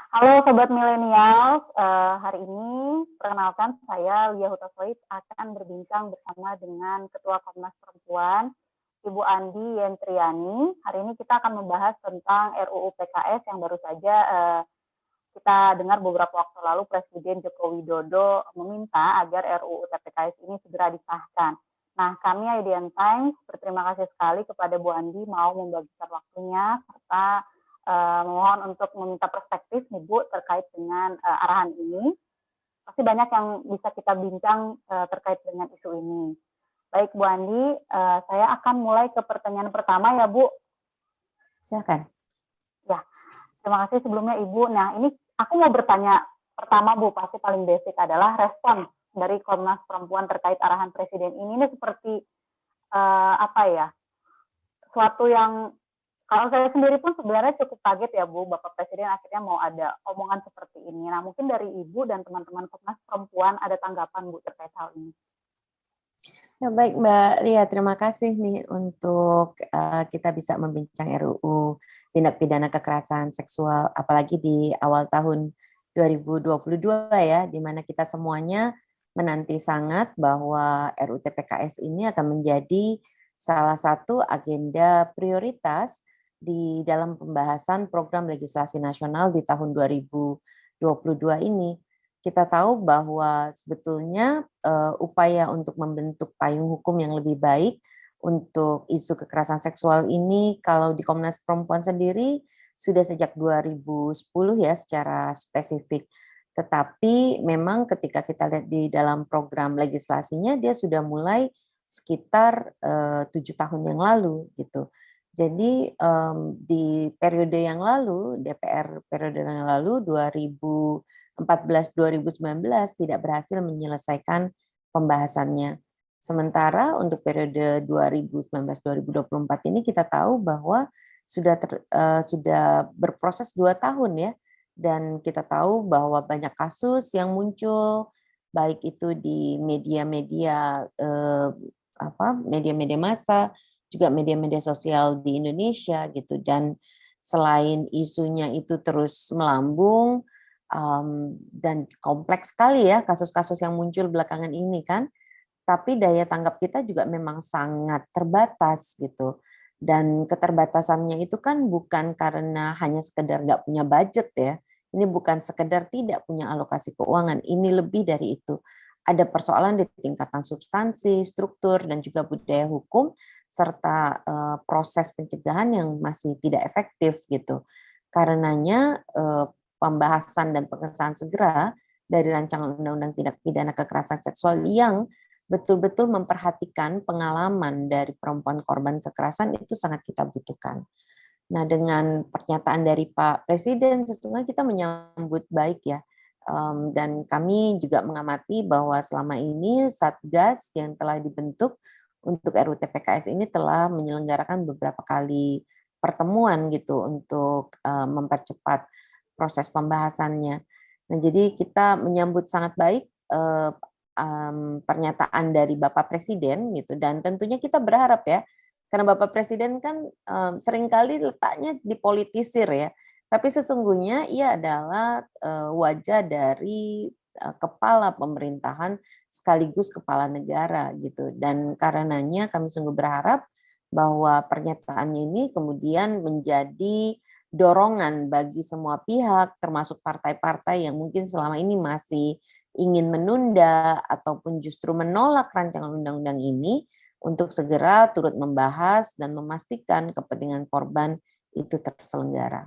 Halo Sobat Milenial, hari ini perkenalkan saya Lia Hutasoid akan berbincang bersama dengan Ketua Komnas Perempuan, Ibu Andi Yentriani. Hari ini kita akan membahas tentang RUU PKS yang baru saja kita dengar beberapa waktu lalu Presiden Joko Widodo meminta agar RUU TPKS ini segera disahkan. Nah, kami IDN Times berterima kasih sekali kepada Bu Andi mau membagikan waktunya serta mohon untuk meminta perspektif nih Bu terkait dengan arahan ini. Pasti banyak yang bisa kita bincang terkait dengan isu ini. Baik Bu Andi, saya akan mulai ke pertanyaan pertama ya Bu. Silakan. Ya, terima kasih sebelumnya Ibu. Nah, ini aku mau bertanya pertama Bu, pasti paling basic adalah respon dari Komnas Perempuan terkait arahan Presiden ini seperti apa ya? Suatu yang kalau saya sendiri pun sebenarnya cukup kaget ya Bu, Bapak Presiden akhirnya mau ada omongan seperti ini. Nah, mungkin dari Ibu dan teman-teman Komnas Perempuan ada tanggapan Bu terkait hal ini. Ya, baik Mbak Lia, terima kasih nih untuk kita bisa membincang RUU Tindak Pidana Kekerasan Seksual, apalagi di awal tahun 2022 ya, di mana kita semuanya menanti sangat bahwa RUU TPKS ini akan menjadi salah satu agenda prioritas di dalam pembahasan program legislasi nasional di tahun 2022 ini. Kita tahu bahwa sebetulnya upaya untuk membentuk payung hukum yang lebih baik untuk isu kekerasan seksual ini kalau di Komnas Perempuan sendiri sudah sejak 2010 ya secara spesifik. Tetapi memang ketika kita lihat di dalam program legislasinya dia sudah mulai sekitar 7 tahun yang lalu gitu. Jadi di periode yang lalu, DPR periode yang lalu 2014-2019 tidak berhasil menyelesaikan pembahasannya. Sementara untuk periode 2019-2024 ini kita tahu bahwa sudah berproses 2 tahun ya, dan kita tahu bahwa banyak kasus yang muncul baik itu di media-media media-media massa, juga media-media sosial di Indonesia gitu. Dan selain isunya itu terus melambung dan kompleks sekali ya kasus-kasus yang muncul belakangan ini kan, tapi daya tanggap kita juga memang sangat terbatas gitu. Dan keterbatasannya itu kan bukan karena hanya sekedar nggak punya budget ya. Ini bukan sekedar tidak punya alokasi keuangan, ini lebih dari itu. Ada persoalan di tingkatan substansi, struktur, dan juga budaya hukum, serta proses pencegahan yang masih tidak efektif gitu. Karenanya pembahasan dan pengesahan segera dari rancangan undang-undang tindak pidana kekerasan seksual yang betul-betul memperhatikan pengalaman dari perempuan korban kekerasan itu sangat kita butuhkan. Nah, dengan pernyataan dari Pak Presiden, sesungguhnya kita menyambut baik ya. Dan kami juga mengamati bahwa selama ini Satgas yang telah dibentuk untuk RUU TPKS ini telah menyelenggarakan beberapa kali pertemuan gitu untuk mempercepat proses pembahasannya. Nah, jadi kita menyambut sangat baik pernyataan dari Bapak Presiden gitu, dan tentunya kita berharap ya, karena Bapak Presiden kan seringkali letaknya dipolitisir ya, tapi sesungguhnya ia adalah wajah dari kepala pemerintahan sekaligus kepala negara gitu. Dan karenanya kami sungguh berharap bahwa pernyataannya ini kemudian menjadi dorongan bagi semua pihak, termasuk partai-partai yang mungkin selama ini masih ingin menunda ataupun justru menolak rancangan undang-undang ini, untuk segera turut membahas dan memastikan kepentingan korban itu terselenggara.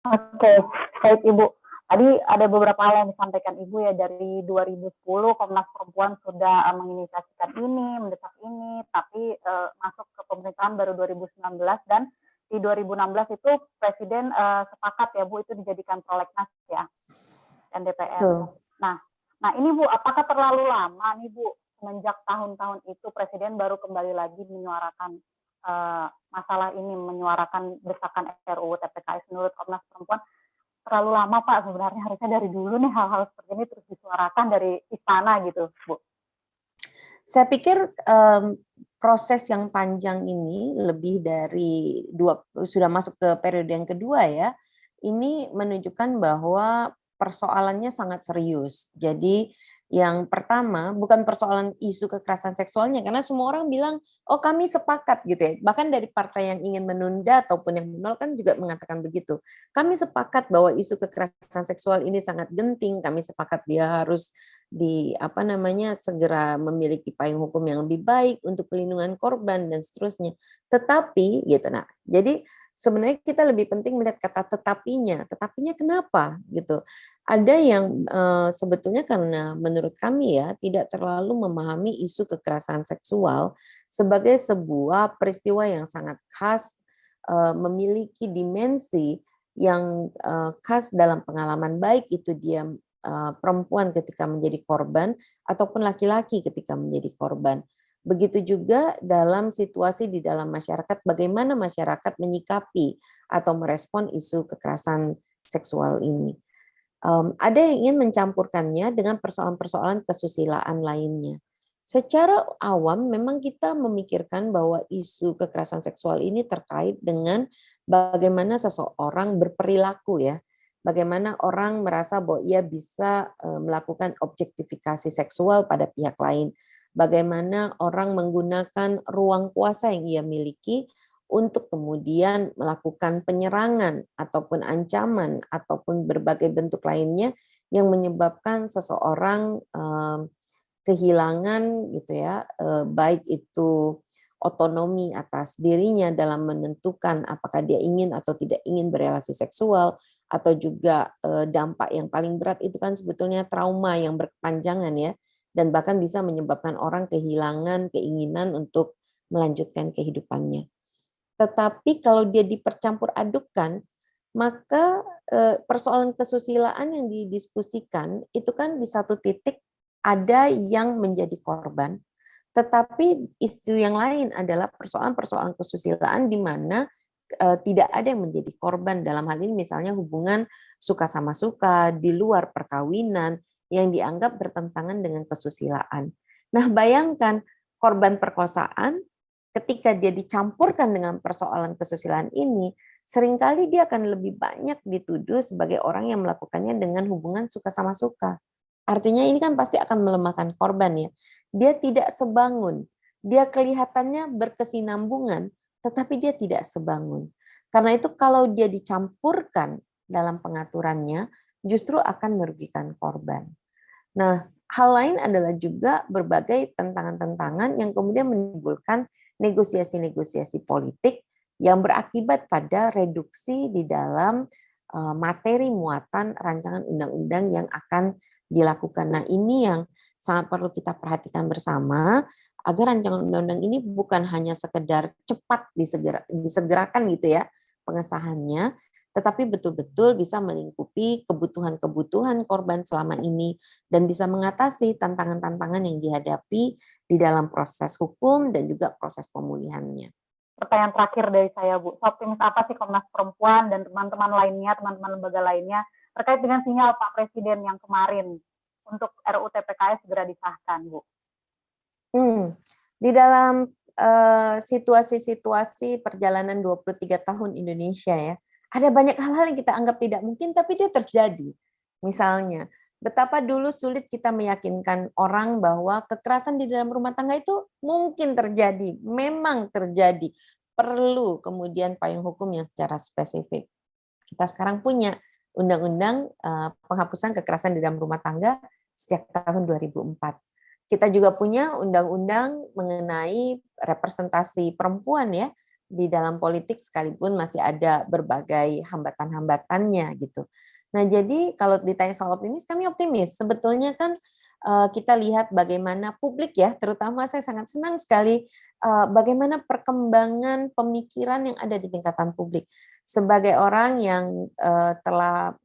Oke, baik Ibu. Tadi ada beberapa hal yang disampaikan Ibu ya, dari 2010 Komnas Perempuan sudah menginisiasikan ini, mendesak ini, tapi masuk ke pemerintahan baru 2019, dan di 2016 itu Presiden sepakat ya Bu, itu dijadikan prolegnas ya, dan DPR. Nah ini Bu, apakah terlalu lama nih Bu, semenjak tahun-tahun itu Presiden baru kembali lagi menyuarakan masalah ini, menyuarakan desakan RUU TPKS? Menurut Komnas Perempuan terlalu lama Pak, sebenarnya harusnya dari dulu nih hal-hal seperti ini terus disuarakan dari istana gitu Bu. Saya pikir proses yang panjang ini lebih dari sudah masuk ke periode yang kedua ya, ini menunjukkan bahwa persoalannya sangat serius. Jadi yang pertama bukan persoalan isu kekerasan seksualnya, karena semua orang bilang, oh kami sepakat gitu ya. Bahkan dari partai yang ingin menunda ataupun yang menolak kan juga mengatakan begitu. Kami sepakat bahwa isu kekerasan seksual ini sangat genting, kami sepakat dia harus segera memiliki payung hukum yang lebih baik untuk pelindungan korban dan seterusnya. Tetapi gitu. Nah, jadi sebenarnya kita lebih penting melihat kata tetapinya. Tetapinya kenapa gitu? Ada yang sebetulnya karena menurut kami ya tidak terlalu memahami isu kekerasan seksual sebagai sebuah peristiwa yang sangat khas, memiliki dimensi yang khas dalam pengalaman, baik itu dia perempuan ketika menjadi korban ataupun laki-laki ketika menjadi korban. Begitu juga dalam situasi di dalam masyarakat, bagaimana masyarakat menyikapi atau merespon isu kekerasan seksual ini. Ada yang ingin mencampurkannya dengan persoalan-persoalan kesusilaan lainnya. Secara awam memang kita memikirkan bahwa isu kekerasan seksual ini terkait dengan bagaimana seseorang berperilaku ya. Bagaimana orang merasa bahwa ia bisa melakukan objektifikasi seksual pada pihak lain. Bagaimana orang menggunakan ruang kuasa yang ia miliki untuk kemudian melakukan penyerangan ataupun ancaman ataupun berbagai bentuk lainnya yang menyebabkan seseorang kehilangan gitu ya, baik itu otonomi atas dirinya dalam menentukan apakah dia ingin atau tidak ingin berelasi seksual, atau juga dampak yang paling berat itu kan sebetulnya trauma yang berkepanjangan ya, dan bahkan bisa menyebabkan orang kehilangan keinginan untuk melanjutkan kehidupannya. Tetapi kalau dia dipercampur adukkan, maka persoalan kesusilaan yang didiskusikan itu kan di satu titik ada yang menjadi korban, tetapi isu yang lain adalah persoalan-persoalan kesusilaan di mana tidak ada yang menjadi korban, dalam hal ini misalnya hubungan suka sama suka di luar perkawinan yang dianggap bertentangan dengan kesusilaan. Nah, bayangkan korban perkosaan ketika dia dicampurkan dengan persoalan kesusilaan ini, seringkali dia akan lebih banyak dituduh sebagai orang yang melakukannya dengan hubungan suka sama suka. Artinya ini kan pasti akan melemahkan korban ya. Dia tidak sebangun. Dia kelihatannya berkesinambungan, tetapi dia tidak sebangun. Karena itu kalau dia dicampurkan dalam pengaturannya, justru akan merugikan korban. Nah, hal lain adalah juga berbagai tantangan-tantangan yang kemudian menimbulkan negosiasi-negosiasi politik yang berakibat pada reduksi di dalam materi muatan rancangan undang-undang yang akan dilakukan. Nah, ini yang sangat perlu kita perhatikan bersama agar rancangan undang-undang ini bukan hanya sekedar cepat disegerakan gitu ya pengesahannya, tetapi betul-betul bisa melingkupi kebutuhan-kebutuhan korban selama ini dan bisa mengatasi tantangan-tantangan yang dihadapi di dalam proses hukum dan juga proses pemulihannya. Pertanyaan terakhir dari saya, Bu. Optimis apa sih Komnas Perempuan dan teman-teman lainnya, teman-teman lembaga lainnya, terkait dengan sinyal Pak Presiden yang kemarin untuk RUU TPKS segera disahkan, Bu? Di dalam situasi-situasi perjalanan 23 tahun Indonesia ya, ada banyak hal-hal yang kita anggap tidak mungkin, tapi dia terjadi. Misalnya, betapa dulu sulit kita meyakinkan orang bahwa kekerasan di dalam rumah tangga itu mungkin terjadi, memang terjadi. Perlu kemudian payung hukum yang secara spesifik. Kita sekarang punya undang-undang penghapusan kekerasan di dalam rumah tangga sejak tahun 2004. Kita juga punya undang-undang mengenai representasi perempuan ya di dalam politik, sekalipun masih ada berbagai hambatan-hambatannya gitu. Nah, jadi kalau ditanya soal optimis, kami optimis. Sebetulnya kan kita lihat bagaimana publik ya, terutama saya sangat senang sekali bagaimana perkembangan pemikiran yang ada di tingkatan publik. Sebagai orang yang telah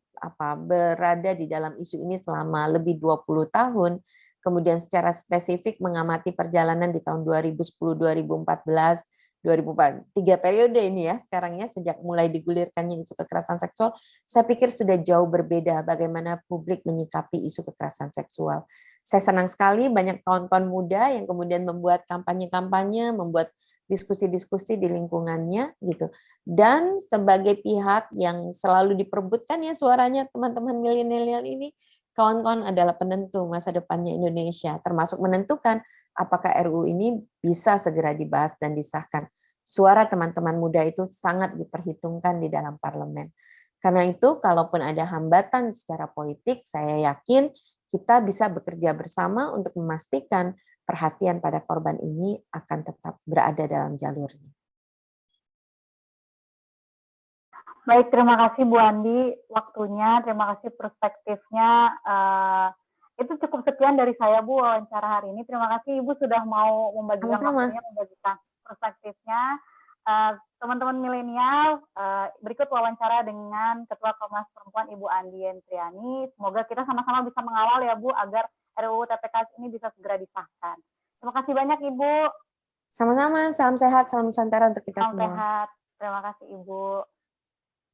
berada di dalam isu ini selama lebih 20 tahun, kemudian secara spesifik mengamati perjalanan di tahun 2010, 2014, 2003 periode ini ya sekarang ya, sejak mulai digulirkannya isu kekerasan seksual, saya pikir sudah jauh berbeda bagaimana publik menyikapi isu kekerasan seksual. Saya senang sekali banyak kawan-kawan muda yang kemudian membuat kampanye-kampanye, membuat diskusi-diskusi di lingkungannya gitu. Dan sebagai pihak yang selalu diperebutkan ya suaranya teman-teman milenial ini, kawan-kawan adalah penentu masa depannya Indonesia, termasuk menentukan apakah RUU ini bisa segera dibahas dan disahkan. Suara teman-teman muda itu sangat diperhitungkan di dalam parlemen. Karena itu, kalaupun ada hambatan secara politik, saya yakin kita bisa bekerja bersama untuk memastikan perhatian pada korban ini akan tetap berada dalam jalurnya. Baik, terima kasih Bu Andi waktunya, terima kasih perspektifnya. Itu cukup sekian dari saya Bu wawancara hari ini. Terima kasih Ibu sudah mau membagikan waktunya, membagikan perspektifnya. Teman-teman milenial, berikut wawancara dengan Ketua Komnas Perempuan Ibu Andi Yentriani. Semoga kita sama-sama bisa mengawal ya Bu, agar RUU TPKS ini bisa segera disahkan. Terima kasih banyak Ibu. Sama-sama, salam sehat, salam Nusantara untuk kita semua. Salam sehat, terima kasih Ibu.